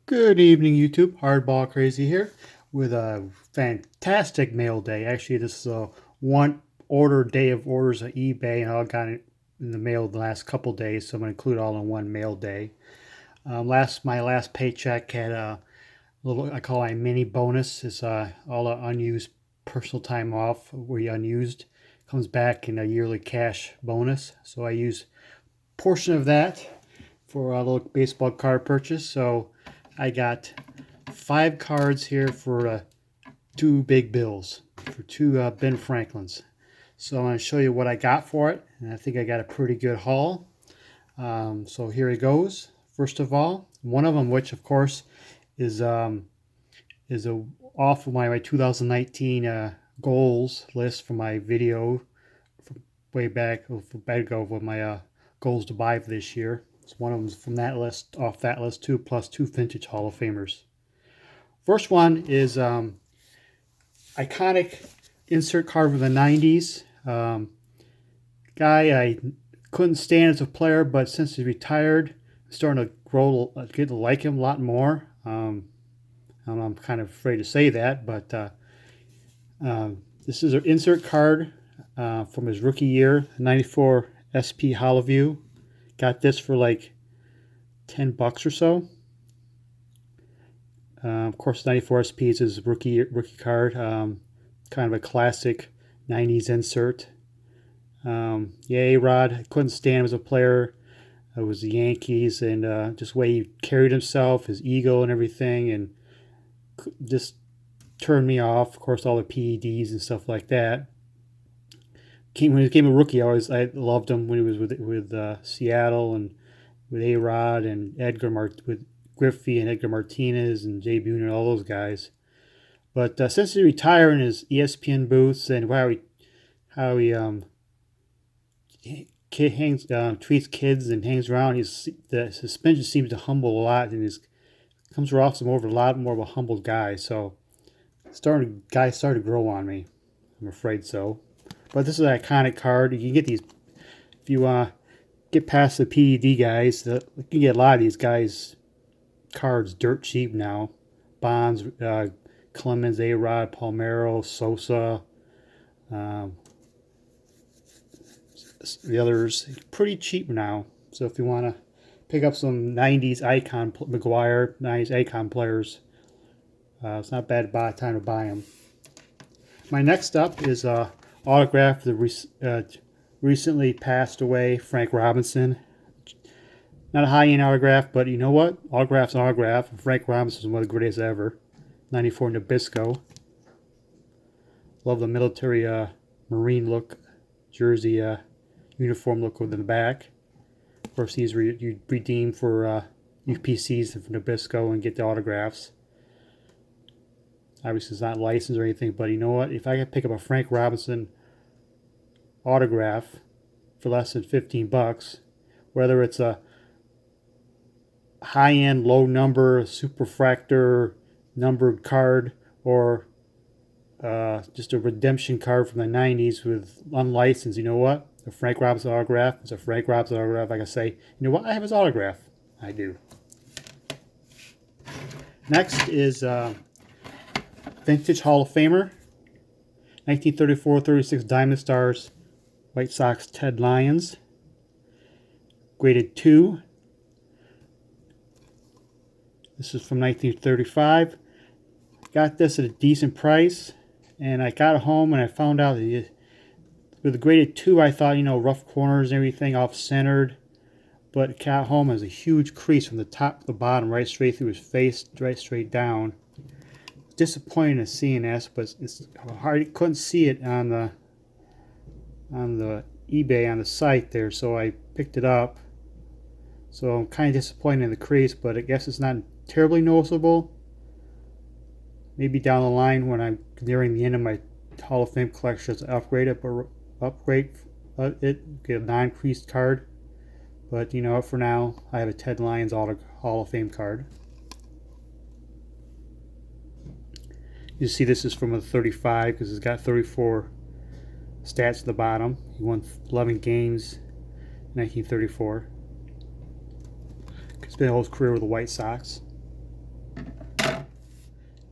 Good evening, YouTube. Hardball Crazy here with a fantastic mail day. Actually, this is a one order day of orders at eBay, and I got it in the mail the last couple days, so I'm going to include all in one mail day. My last paycheck had a little I call it a mini bonus. It's all the unused personal time off where you unused comes back in a yearly cash bonus. So I use portion of that for a little baseball card purchase. So I got 5 cards here for 2 big bills for 2 Ben Franklins. So I'm going to show you what I got for it, and I think I got a pretty good haul. So here it goes. First of all, one of them, which of course is off of my 2019 goals list from my video from way back ago with my goals to buy for this year. So one of them is from that list, off that list too, plus 2 vintage Hall of Famers. First one is iconic insert card from the 90s. Guy I couldn't stand as a player, but since he's retired, I'm starting to get to like him a lot more. I'm kind of afraid to say that, but this is an insert card from his rookie year, 94 SP Hollowview. Got this for like $10 or so. Of course, 94 SP is his rookie card. Kind of a classic 90s insert. A-Rod, couldn't stand him as a player. It was the Yankees, and just the way he carried himself, his ego and everything, and just turned me off. Of course, all the PEDs and stuff like that. When he became a rookie, I loved him when he was with Seattle and with A-Rod and with Griffey and Edgar Martinez and Jay Buhner and all those guys. But since he retired in his ESPN booths and how he treats kids and hangs around, the suspension seems to humble a lot, and comes off a lot more of a humble guy. So guys started to grow on me. I'm afraid so. But this is an iconic card. You can get these if you get past the PED guys. You can get a lot of these guys cards dirt cheap now. Bonds, Clemens, A-Rod, Palmeiro, Sosa, the others pretty cheap now. So if you want to pick up some 90s icon McGuire, 90s icon players, it's not bad time to buy them. My next up is autograph the recently passed away Frank Robinson. Not a high-end autograph, but you know what? Autograph's an autograph. Frank Robinson is one of the greatest ever. 94 Nabisco. Love the military Marine look, jersey uniform look within the back. Of course, these you redeem for UPCs for Nabisco and get the autographs. Obviously, it's not licensed or anything, but you know what? If I could pick up a Frank Robinson autograph for less than $15, whether it's a high-end, low-number, superfractor numbered card, or just a redemption card from the 90s with unlicensed, you know what? A Frank Robinson autograph is a Frank Robinson autograph. I can say, you know what? I have his autograph. I do. Next is Vintage Hall of Famer, 1934-36 Diamond Stars, White Sox Ted Lyons, graded 2. This is from 1935. Got this at a decent price, and I got it home and I found out that with the graded 2, I thought, rough corners and everything off-centered, but it got home as a huge crease from the top to the bottom, right straight through his face, right straight down. Disappointing to seeing this, but it's hard. I couldn't see it on the eBay on the site there, so I picked it up. So I'm kind of disappointed in the crease, but I guess it's not terribly noticeable. Maybe down the line when I'm nearing the end of my Hall of Fame collection, to upgrade it, get a non-creased card. But for now, I have a Ted Lyons Hall of Fame card. You see, this is from a 35 because it's got 34 stats at the bottom. He won 11 games in 1934. Spent all his career with the White Sox.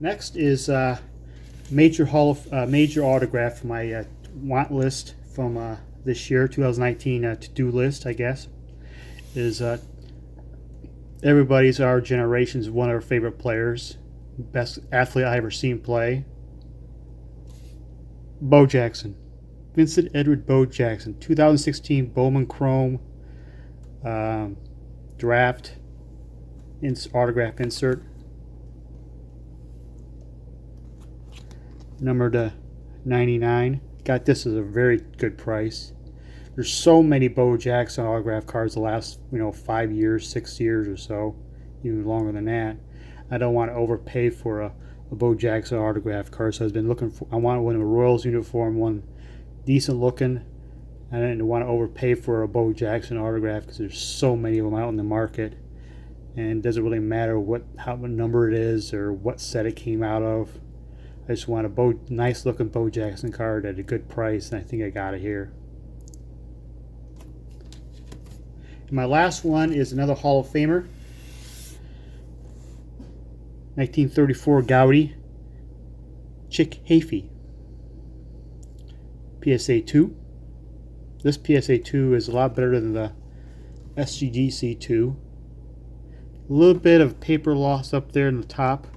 Next is major autograph for my want list from this year, 2019 to-do list, I guess. Is everybody's our generation's one of our favorite players, best athlete I ever seen play. Bo Jackson, Vincent Edward Bo Jackson, 2016 Bowman Chrome draft autograph insert, numbered 99. Got this at a very good price. There's so many Bo Jackson autograph cards the last 5 years, 6 years or so, even longer than that. I don't want to overpay for a Bo Jackson autograph card, so I've been looking for. I want one in a Royals uniform, one decent looking. I didn't want to overpay for a Bo Jackson autograph because there's so many of them out in the market, and it doesn't really matter what number it is or what set it came out of. I just want a nice looking Bo Jackson card at a good price, and I think I got it here. And my last one is another Hall of Famer, 1934 Gowdy, Chick Hafey, PSA 2. This PSA 2 is a lot better than the SGDC 2. A little bit of paper loss up there in the top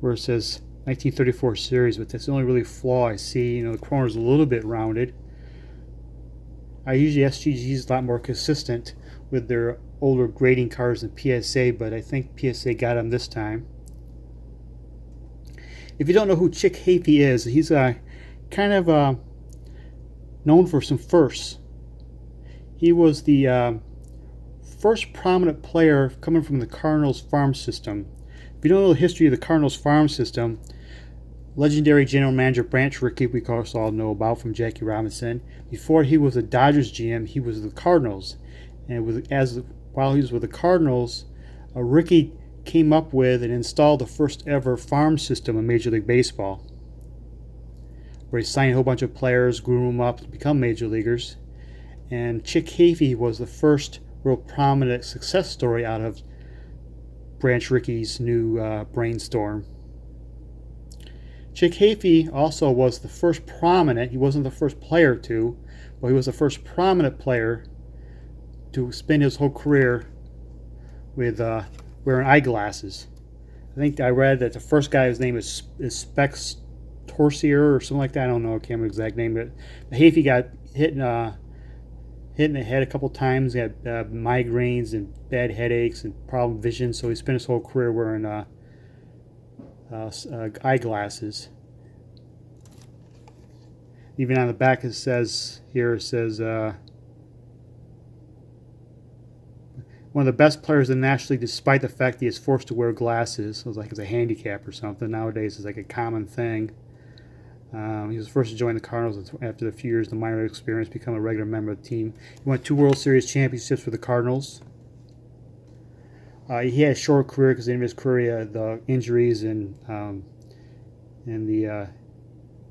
where it says 1934 series, but that's the only really flaw I see. The corner's a little bit rounded. I usually SGG is a lot more consistent with their older grading cards than PSA, but I think PSA got them this time. If you don't know who Chick Hafey is, he's kind of known for some firsts. He was the first prominent player coming from the Cardinals farm system. If you don't know the history of the Cardinals farm system, legendary general manager Branch Rickey, we of course all know about from Jackie Robinson. Before he was the Dodgers GM, he was the Cardinals, and while he was with the Cardinals, Rickey came up with and installed the first ever farm system in Major League Baseball, where he signed a whole bunch of players, grew them up to become major leaguers. And Chick Hafey was the first real prominent success story out of Branch Rickey's new brainstorm. Chick Hafey also was the first prominent, he wasn't the first player to, but he was the first prominent player to spend his whole career with wearing eyeglasses. I think I read that the first guy, his name is Specs Torsier or something like that. I don't know, I can't remember the exact name, but Hafey got hit in the head a couple times. He had migraines and bad headaches and problem vision, so he spent his whole career wearing eyeglasses. Even on the back it says one of the best players in the National League despite the fact he is forced to wear glasses. So it was like it's a handicap or something. Nowadays it's like a common thing. He was first to join the Cardinals after a few years of the minor experience, become a regular member of the team. He won 2 World Series championships for the Cardinals. He had a short career because in his career the injuries and the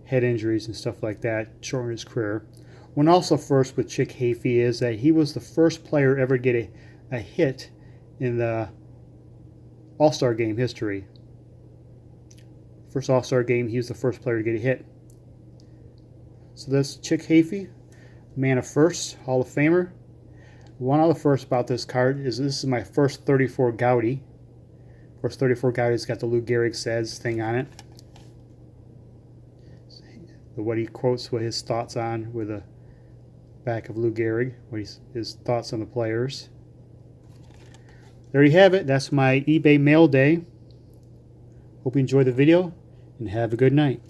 head injuries and stuff like that shortened his career. One also first with Chick Hafey is that he was the first player ever to get a hit in the All-Star game history. First All-Star game, he was the first player to get a hit. So that's Chick Hafey, man of first, Hall of Famer. One other first about this card is this is my first 34 Gowdy. Of course, 34 Gowdy's got the Lou Gehrig says thing on it. What he quotes, what his thoughts on with the back of Lou Gehrig, his thoughts on the players. There you have it. That's my eBay mail day. Hope you enjoyed the video and have a good night.